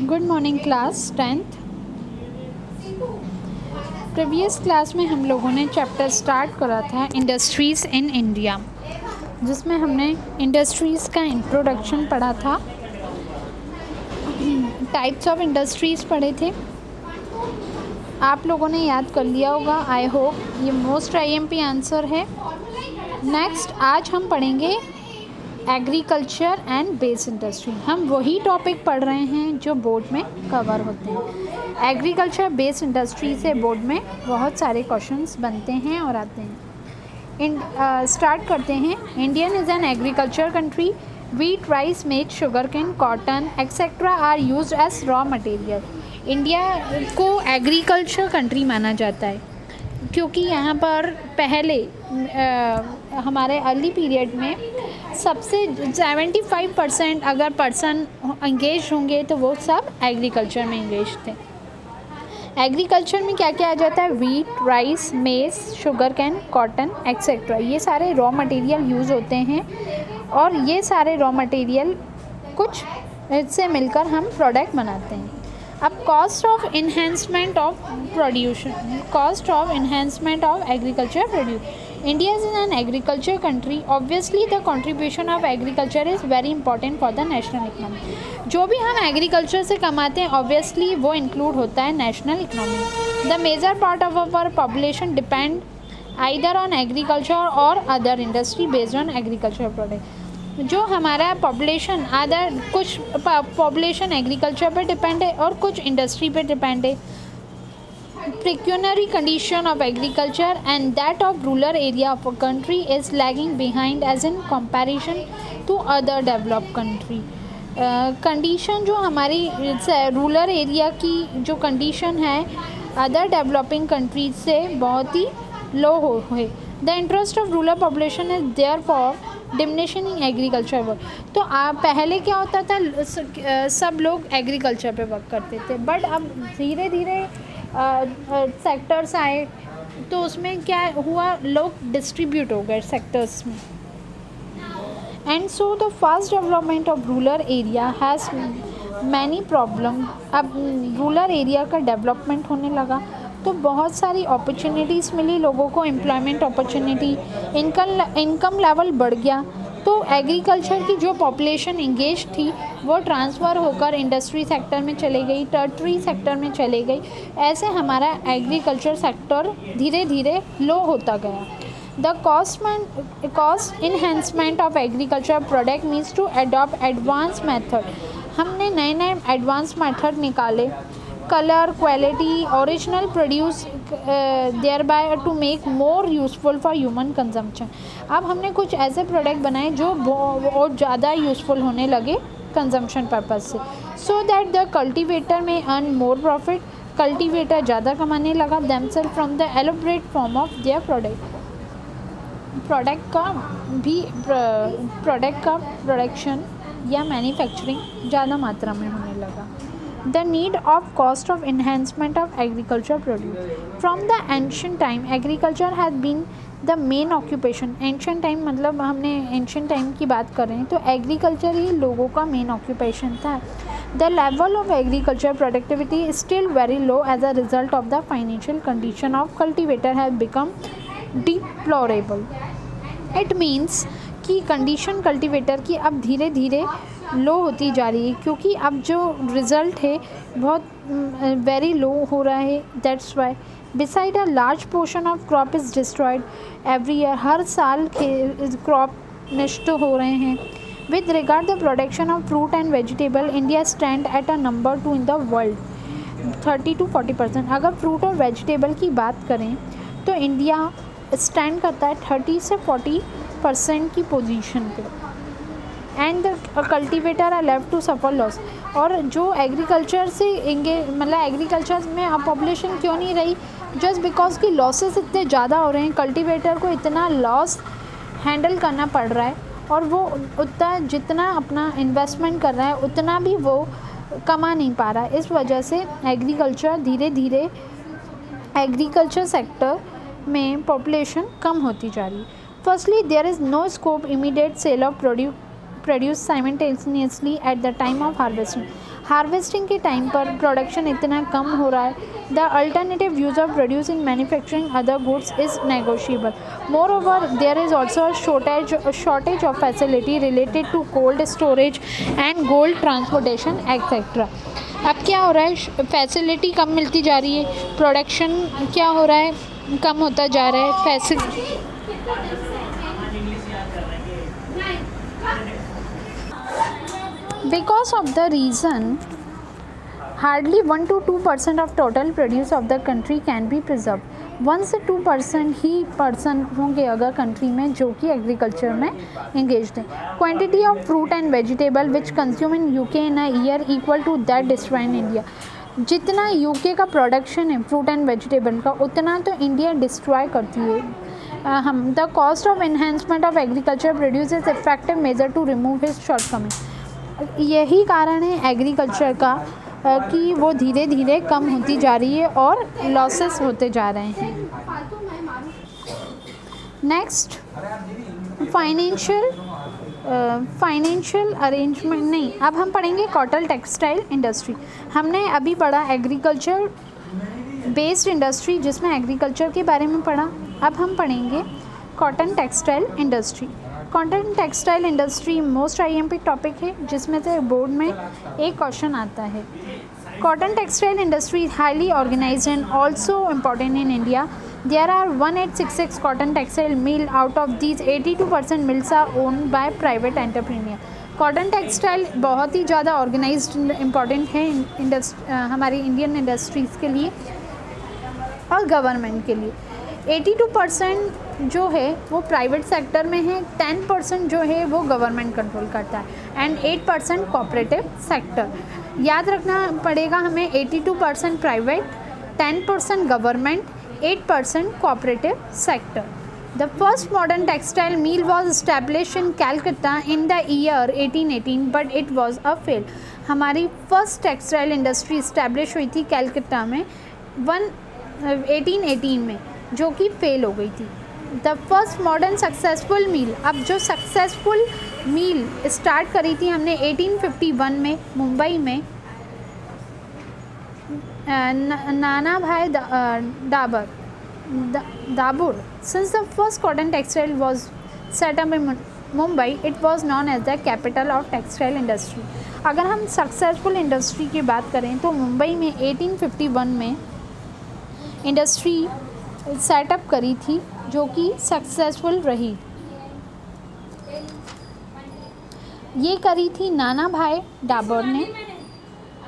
Good morning class 10th। Previous class में हम लोगों ने चैप्टर स्टार्ट करा था इंडस्ट्रीज़ इन इंडिया, जिसमें हमने इंडस्ट्रीज़ का इंट्रोडक्शन पढ़ा था, टाइप्स ऑफ इंडस्ट्रीज़ पढ़े थे। आप लोगों ने याद कर लिया होगा, आई होप। ये मोस्ट IMP आंसर है। नेक्स्ट आज हम पढ़ेंगे एग्रीकल्चर एंड बेस इंडस्ट्री। हम वही टॉपिक पढ़ रहे हैं जो बोर्ड में कवर होते हैं। एग्रीकल्चर बेस इंडस्ट्री से बोर्ड में बहुत सारे क्वेश्चंस बनते हैं और आते हैं। स्टार्ट करते हैं। Indian is an agriculture country. Wheat, rice, maize, sugar cane, cotton etcetera are used as raw material. India को एग्रीकल्चर कंट्री माना जाता है क्योंकि यहाँ पर पहले हमारे अर्ली पीरियड में सबसे 75% अगर पर्सन इंगेज होंगे तो वो सब एग्रीकल्चर में इंगेज थे। एग्रीकल्चर में क्या क्या आ जाता है? Wheat, rice, maize, sugar cane, cotton etcetera, ये सारे रॉ मटेरियल यूज़ होते हैं और ये सारे रॉ मटेरियल कुछ इससे मिलकर हम प्रोडक्ट बनाते हैं। अब cost of enhancement of production, cost of enhancement of agriculture produce. India is an agriculture country. Obviously, the contribution of agriculture is very important for the national economy. जो भी हम एग्रीकल्चर से कमाते हैं ऑब्वियसली वो इंक्लूड होता है national economy. The major part of our population depend either on agriculture और other industry based on agriculture product. जो हमारा पॉपुलेशन अदर कुछ पॉपुलेशन एग्रीकल्चर पे डिपेंड है और कुछ इंडस्ट्री पे डिपेंड है। Pecuniary condition of agriculture and that of rural area of a country is lagging behind as in comparison to other developed country. Condition जो हमारी रूरल एरिया की जो कंडीशन है अदर डेवलपिंग कंट्रीज से बहुत ही लो है। The interest of rural population is there for diminishing in agriculture work. तो पहले क्या होता था, सब लोग एग्रीकल्चर पे वर्क करते थे, बट अब धीरे धीरे सेक्टर्स आए तो उसमें क्या हुआ, लोग डिस्ट्रीब्यूट हो गए सेक्टर्स में। And so the fast development of rural area has many problem. अब रूरल एरिया का डेवलपमेंट होने लगा तो बहुत सारी अपॉर्चुनिटीज़ मिली लोगों को, एम्प्लॉयमेंट अपॉर्चुनिटी, इनकम लेवल बढ़ गया। तो एग्रीकल्चर की जो पॉपुलेशन इंगेज थी वो ट्रांसफ़र होकर इंडस्ट्री सेक्टर में चले गई, टर्टरी सेक्टर में चले गई। ऐसे हमारा एग्रीकल्चर सेक्टर धीरे धीरे लो होता गया। The cost enhancement of agriculture product means to adopt advance method. हमने नए नए एडवांस मेथड निकाले, colour, quality, original produce thereby to make more useful for human consumption. अब हमने कुछ ऐसे प्रोडक्ट बनाए जो बहुत ज़्यादा यूज़फुल होने लगे कंजम्पशन पर्पज़ से, so that the cultivator may earn more profit. Cultivator ज़्यादा कमाने लगा themself from the elaborate form of their product का प्रोडक्शन या मैन्युफैक्चरिंग ज़्यादा मात्रा में होने लगा। The need of cost of enhancement of agriculture produce. From the ancient time, agriculture has been the main occupation. Ancient time मतलब हमने ancient time की बात कर रहे हैं तो agriculture ही लोगों का main occupation था। The level of agriculture productivity is still very low as a result of the financial condition of cultivator has become deplorable. It means कि कंडीशन कल्टीवेटर की अब धीरे धीरे लो होती जा रही है क्योंकि अब जो रिज़ल्ट है बहुत वेरी लो हो रहा है। That's why beside a large portion of crop is destroyed every year. हर साल क्रॉप नष्ट हो रहे हैं। With regard the production of fruit and vegetable, India stand at a number 2 in the world, 30 to 40%। अगर फ्रूट और vegetable की बात करें तो इंडिया स्टैंड करता है 30 से 40% की पोजीशन पे। And the cultivator are left to suffer loss. और जो एग्रीकल्चर से मतलब एग्रीकल्चर में पॉपुलेशन क्यों नहीं रही, जस्ट बिकॉज कि लॉसेस इतने ज़्यादा हो रहे हैं, कल्टिवेटर को इतना लॉस हैंडल करना पड़ रहा है और वो उतना जितना अपना इन्वेस्टमेंट कर रहा है उतना भी वो कमा नहीं पा रहा है। इस वजह से एग्रीकल्चर धीरे धीरे एग्रीकल्चर सेक्टर में पॉपुलेशन कम होती जा रही है। Firstly there is no scope immediate sale of produce simultaneously at the time of harvesting. Harvesting के टाइम पर प्रोडक्शन इतना कम हो रहा है। The alternative use of produce in manufacturing other goods is negotiable. Moreover there is also shortage of facility related to cold storage and gold transportation etcetera. अब क्या हो रहा है, फैसिलिटी कम मिलती जा रही है, प्रोडक्शन क्या हो रहा है, कम होता जा रहा है। Facility because of the reason hardly 1 to 2% of total produce of the country can be preserved। 1 से 2% ही पर्सन होंगे अगर कंट्री में जो कि एग्रीकल्चर में इंगेज हैं। Quantity of fruit and vegetable which consume in UK in a year equal to that destroy in India. जितना UK का प्रोडक्शन है फ्रूट एंड वेजिटेबल का, उतना तो इंडिया डिस्ट्रॉय करती है। हम the cost of enhancement of agriculture produce is effective measure to remove his shortcoming. यही कारण है एग्रीकल्चर का कि वो धीरे धीरे कम होती जा रही है और लॉसेस होते जा रहे हैं। नेक्स्ट फाइनेंशियल अरेंजमेंट नहीं, अब हम पढ़ेंगे कॉटन टेक्सटाइल इंडस्ट्री। हमने अभी पढ़ा एग्रीकल्चर बेस्ड इंडस्ट्री जिसमें एग्रीकल्चर के बारे में पढ़ा। अब हम पढ़ेंगे cotton textile industry. Cotton textile industry most IMP topic है जिसमें से बोर्ड में एक क्वेश्चन आता है। Cotton textile industry highly organised and also important in India. There are 1866 cotton textile mill, out of these 82% mills are owned by private entrepreneur. Cotton textile बहुत ही ज़्यादा ऑर्गेनाइज्ड इम्पॉर्टेंट है हमारी इंडियन इंडस्ट्रीज़ के लिए और गवर्नमेंट के लिए। 82% जो है वो प्राइवेट सेक्टर में है, 10% जो है वो गवर्नमेंट कंट्रोल करता है एंड 8% कोऑपरेटिव सेक्टर। याद रखना पड़ेगा हमें 82% private, 10% government, 8% cooperative sector. The first modern textile mill was establish in Calcutta in the year 1818 but it was a fail. हमारी फर्स्ट टेक्सटाइल इंडस्ट्री इस्टेब्लिश हुई थी कैलकटा में 1818 में, जो कि फेल हो गई थी। द फर्स्ट मॉडर्न सक्सेसफुल मील, अब जो सक्सेसफुल मील स्टार्ट करी थी हमने 1851 में मुंबई में, Nana Bhai Dabur. Since the first cotton textile was set up in Mumbai, it was known as the capital of textile industry. अगर हम सक्सेसफुल इंडस्ट्री की बात करें तो मुंबई में 1851 में इंडस्ट्री सेटअप करी थी जो कि सक्सेसफुल रही। ये करी थी नाना भाई डाबर ने।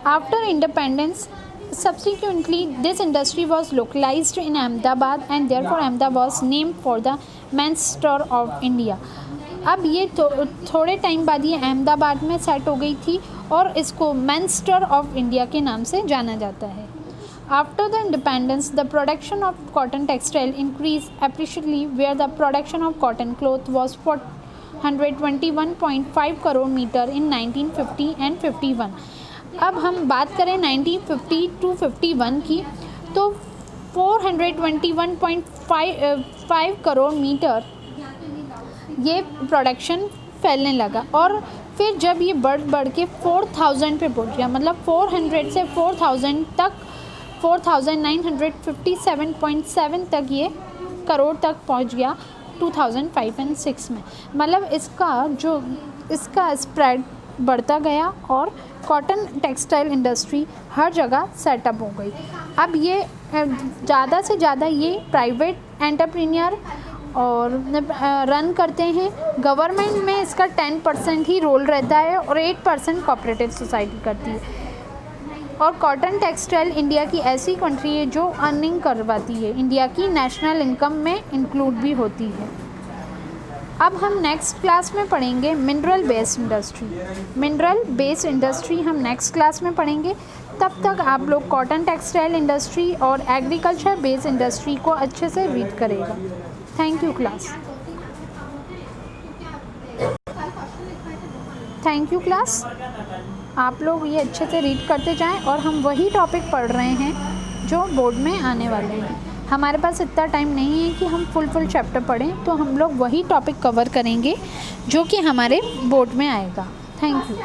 After independence subsequently this industry was localised in Ahmedabad and therefore Ahmedabad was named for the Manchester of India. अब ये थोड़े टाइम बाद ये अहमदाबाद में सेट हो गई थी और इसको मैनचेस्टर ऑफ इंडिया के नाम से जाना जाता है। After the independence, the production of cotton textile increased appreciably, where the production of cotton cloth was 421.5 crore meter in 1950 and 51. अब हम बात करें 1950 to 51 की, तो 421.5 करोड़ मीटर ये प्रोडक्शन फैलने लगा और फिर जब ये बढ़ के 4000 पे पहुंच गया, मतलब 400 से 4000 तक 4957.7 तक ये करोड़ तक पहुंच गया 2005 एंड 6 में। मतलब इसका स्प्रेड बढ़ता गया और कॉटन टेक्सटाइल इंडस्ट्री हर जगह सेटअप हो गई। अब ये ज़्यादा से ज़्यादा ये प्राइवेट एंटरप्रेन्योर और रन करते हैं। गवर्नमेंट में इसका 10% ही रोल रहता है और 8% कोऑपरेटिव सोसाइटी करती है। और कॉटन टेक्सटाइल इंडिया की ऐसी कंट्री है जो अर्निंग करवाती है, इंडिया की नेशनल इनकम में इंक्लूड भी होती है। अब हम नेक्स्ट क्लास में पढ़ेंगे mineral based industry. Mineral based industry हम नेक्स्ट क्लास में पढ़ेंगे। तब तक आप लोग कॉटन टेक्सटाइल इंडस्ट्री और एग्रीकल्चर बेस्ड इंडस्ट्री को अच्छे से रीड करेगा। Thank you class. Thank you class. आप लोग ये अच्छे से रीड करते जाएं और हम वही टॉपिक पढ़ रहे हैं जो बोर्ड में आने वाले हैं। हमारे पास इतना टाइम नहीं है कि हम फुल चैप्टर पढ़ें, तो हम लोग वही टॉपिक कवर करेंगे जो कि हमारे बोर्ड में आएगा। Thank you.